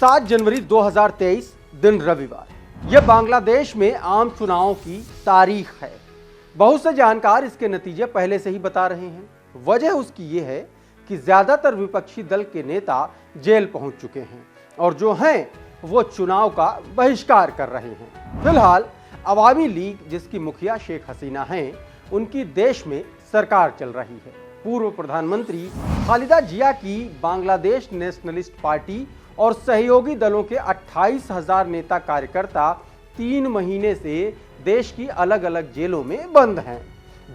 7 जनवरी 2023 दिन रविवार। यह बांग्लादेश में आम चुनावों की तारीख है। बहुत से जानकार इसके नतीजे पहले से ही बता रहे हैं। वजह उसकी यह है कि ज्यादातर विपक्षी दल के नेता जेल पहुंच चुके हैं और जो हैं वो चुनाव का बहिष्कार कर रहे हैं। फिलहाल अवामी लीग, जिसकी मुखिया शेख हसीना हैं, उनकी देश में सरकार चल रही है। पूर्व प्रधानमंत्री खालिदा जिया की बांग्लादेश नेशनलिस्ट पार्टी और सहयोगी दलों के 28,000 नेता कार्यकर्ता 3 महीने से देश की अलग अलग जेलों में बंद हैं।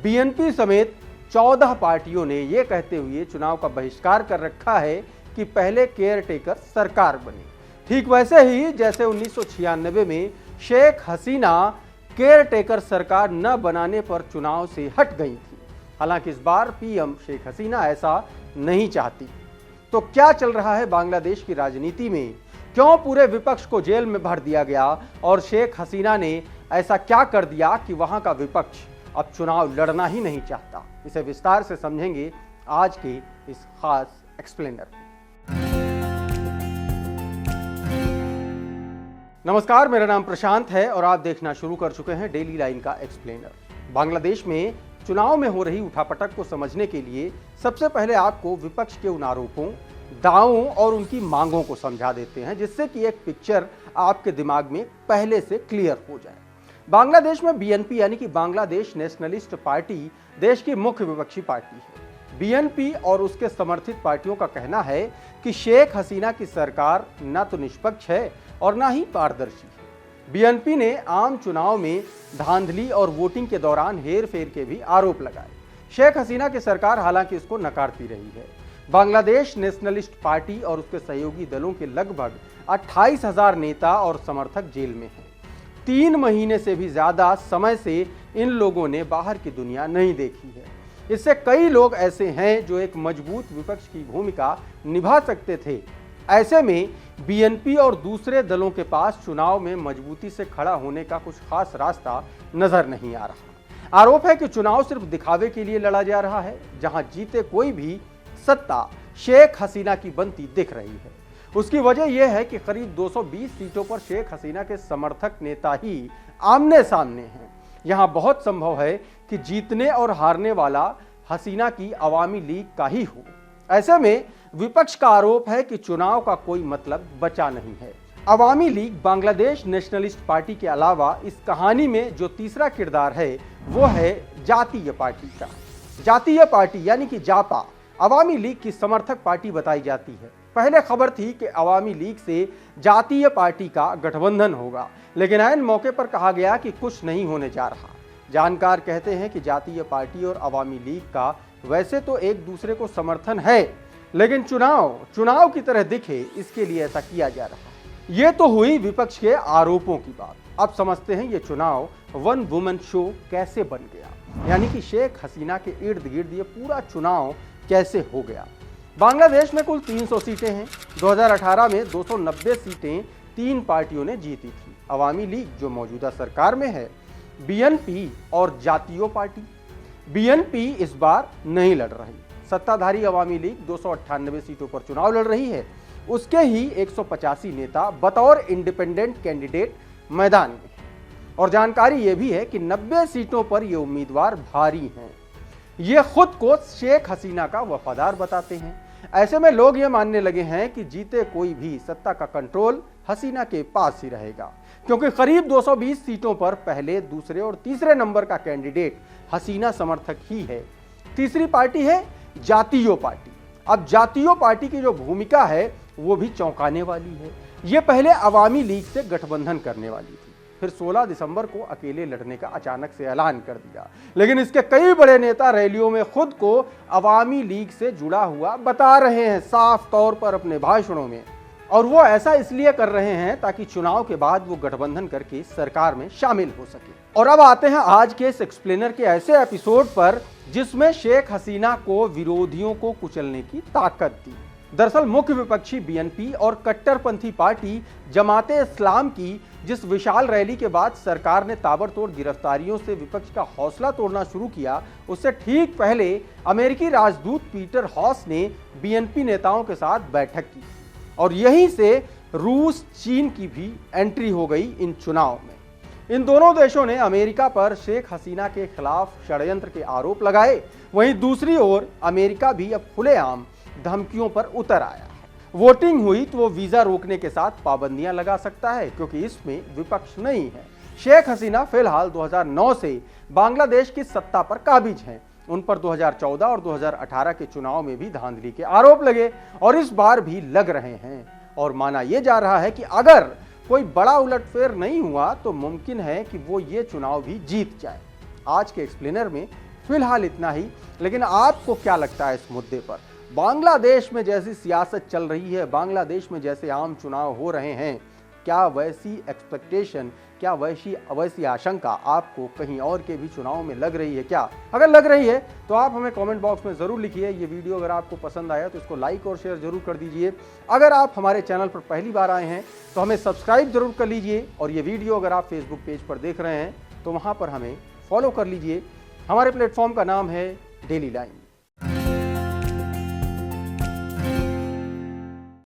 बीएनपी समेत 14 पार्टियों ने यह कहते हुए चुनाव का बहिष्कार कर रखा है कि पहले केयर टेकर सरकार बने। ठीक वैसे ही जैसे 1996 में शेख हसीना केयर टेकर सरकार न बनाने पर चुनाव से हट गई थी। हालांकि इस बार पीएम शेख हसीना ऐसा नहीं चाहती। तो क्या चल रहा है बांग्लादेश की राजनीति में? क्यों पूरे विपक्ष को जेल में भर दिया गया और शेख हसीना ने ऐसा क्या कर दिया कि वहां का विपक्ष अब चुनाव लड़ना ही नहीं चाहता? इसे विस्तार से समझेंगे आज के इस खास एक्सप्लेनर में। नमस्कार, मेरा नाम प्रशांत है और आप देखना शुरू कर चुके हैं डेली लाइन का एक्सप्लेनर। बांग्लादेश में चुनाव में हो रही उठापटक को समझने के लिए सबसे पहले आपको विपक्ष के उन आरोपों, दावों और उनकी मांगों को समझा देते हैं, जिससे कि एक पिक्चर आपके दिमाग में पहले से क्लियर हो जाए। बांग्लादेश में बीएनपी यानी कि बांग्लादेश नेशनलिस्ट पार्टी देश की मुख्य विपक्षी पार्टी है। बीएनपी और उसके समर्थित पार्टियों का कहना है कि शेख हसीना की सरकार न तो निष्पक्ष है और न ही पारदर्शी है। बीएनपी ने आम चुनाव में धांधली और वोटिंग के दौरान हेरफेर के भी आरोप लगाए। शेख हसीना की सरकार हालांकि इसको नकारती रही है। बांग्लादेश नेशनलिस्ट पार्टी और उसके सहयोगी दलों के लगभग 28,000 नेता और समर्थक जेल में हैं। 3 महीने से भी ज्यादा समय से इन लोगों ने बाहर की दुनिया नहीं देखी है। इससे कई लोग ऐसे हैं जो एक मजबूत विपक्ष की भूमिका निभा सकते थे। ऐसे में बीएनपी और दूसरे दलों के पास चुनाव में मजबूती से खड़ा होने का कुछ खास रास्ता नजर नहीं आ रहा। आरोप है कि चुनाव सिर्फ दिखावे के लिए लड़ा जा रहा है। जहां जीते कोई भी, सत्ता शेख हसीना की बनती दिख रही है। उसकी वजह यह है कि करीब 220 सीटों पर शेख हसीना के समर्थक नेता ही आमने सामने हैं। यहां बहुत संभव है कि जीतने और हारने वाला हसीना की अवामी लीग का ही हो। ऐसे में विपक्ष का आरोप है कि चुनाव का कोई मतलब बचा नहीं है। अवामी लीग बांग्लादेश नेशनलिस्ट पार्टी के अलावा इस कहानी में जो तीसरा किरदार है वो है जातीय पार्टी का। जातीय पार्टी यानी कि जापा अवामी लीग की समर्थक पार्टी बताई जाती है। पहले खबर थी कि अवामी लीग से जातीय पार्टी का गठबंधन होगा, लेकिन ऐन मौके पर कहा गया कि कुछ नहीं होने जा रहा। जानकार कहते हैं कि जातीय पार्टी और अवामी लीग का वैसे तो एक दूसरे को समर्थन है, लेकिन चुनाव की तरह दिखे इसके लिए ऐसा किया जा रहा है। ये तो हुई विपक्ष के आरोपों की बात। अब समझते हैं ये चुनाव वन वुमन शो कैसे बन गया, यानी कि शेख हसीना के इर्द गिर्द ये पूरा चुनाव कैसे हो गया। बांग्लादेश में कुल 300 सीटें हैं। 2018 में 290 सीटें 3 पार्टियों ने जीती थी। अवामी लीग जो मौजूदा सरकार में है, बीएनपी और जातीय पार्टी। बीएनपी इस बार नहीं लड़ रही। सत्ताधारी अवामी लीग 298 सीटों पर चुनाव लड़ रही है। उसके ही 185 नेता बतौर इंडिपेंडेंट कैंडिडेट मैदान में हैं। और जानकारी यह भी है कि 90 सीटों पर ये उम्मीदवार भारी हैं। ये खुद को शेख हसीना का वफादार बताते हैं। ऐसे में लोग ये मानने लगे हैं कि जीते कोई भी, सत्ता का कंट्रोल हसीना के पास ही रहेगा, क्योंकि करीब 220 सीटों पर पहले, दूसरे और तीसरे नंबर का कैंडिडेट हसीना समर्थक ही है। तीसरी पार्टी है जातीय पार्टी। अब जातीय पार्टी की जो भूमिका है वो भी चौंकाने वाली है। ये पहले अवामी लीग से गठबंधन करने वाली थी, फिर 16 दिसंबर को अकेले लड़ने का अचानक से ऐलान कर दिया। लेकिन इसके कई बड़े नेता रैलियों में खुद को अवामी लीग से जुड़ा हुआ बता रहे हैं, साफ तौर पर अपने भाषणों में। और वो ऐसा इसलिए कर रहे हैं ताकि चुनाव के बाद वो गठबंधन करके सरकार में शामिल हो सके। और अब आते हैं आज के इस एक्सप्लेनर के ऐसे एपिसोड पर जिसमें शेख हसीना को विरोधियों को कुचलने की ताकत दी। दरअसल मुख्य विपक्षी बीएनपी और कट्टरपंथी पार्टी जमाते इस्लाम की जिस विशाल रैली के बाद सरकार ने ताबड़तोड़ गिरफ्तारियों से विपक्ष का हौसला तोड़ना शुरू किया, उससे ठीक पहले अमेरिकी राजदूत पीटर हॉस ने बीएनपी नेताओं के साथ बैठक की और यहीं से रूस चीन की भी एंट्री हो गई इन चुनाव में। इन दोनों देशों ने अमेरिका पर शेख हसीना के खिलाफ षड्यंत्र के आरोप लगाए। वहीं दूसरी ओर अमेरिका भी अब खुलेआम धमकियों पर उतर आया है। वोटिंग हुई तो वो वीजा रोकने के साथ पाबंदियां लगा सकता है, क्योंकि इसमें विपक्ष नहीं है। शेख हसीना फिलहाल 2009 से बांग्लादेश की सत्ता पर काबिज हैं। उन पर 2014 और 2018 के चुनाव में भी धांधली के आरोप लगे और इस बार भी लग रहे हैं। और माना यह जा रहा है कि अगर कोई बड़ा उलटफेर नहीं हुआ तो मुमकिन है कि वो ये चुनाव भी जीत जाए। आज के एक्सप्लेनर में फिलहाल इतना ही, लेकिन आपको क्या लगता है इस मुद्दे पर? बांग्लादेश में जैसी सियासत चल रही है, बांग्लादेश में जैसे आम चुनाव हो रहे हैं, क्या वैसी एक्सपेक्टेशन, क्या वैसी आशंका आपको कहीं और के भी चुनाव में लग रही है क्या? अगर लग रही है तो आप हमें कमेंट बॉक्स में जरूर लिखिए। ये वीडियो अगर आपको पसंद आया तो इसको लाइक और शेयर जरूर कर दीजिए। अगर आप हमारे चैनल पर पहली बार आए हैं तो हमें सब्सक्राइब जरूर कर लीजिए। और ये वीडियो अगर आप फेसबुक पेज पर देख रहे हैं तो वहां पर हमें फॉलो कर लीजिए। हमारे प्लेटफॉर्म का नाम है डेली लाइन।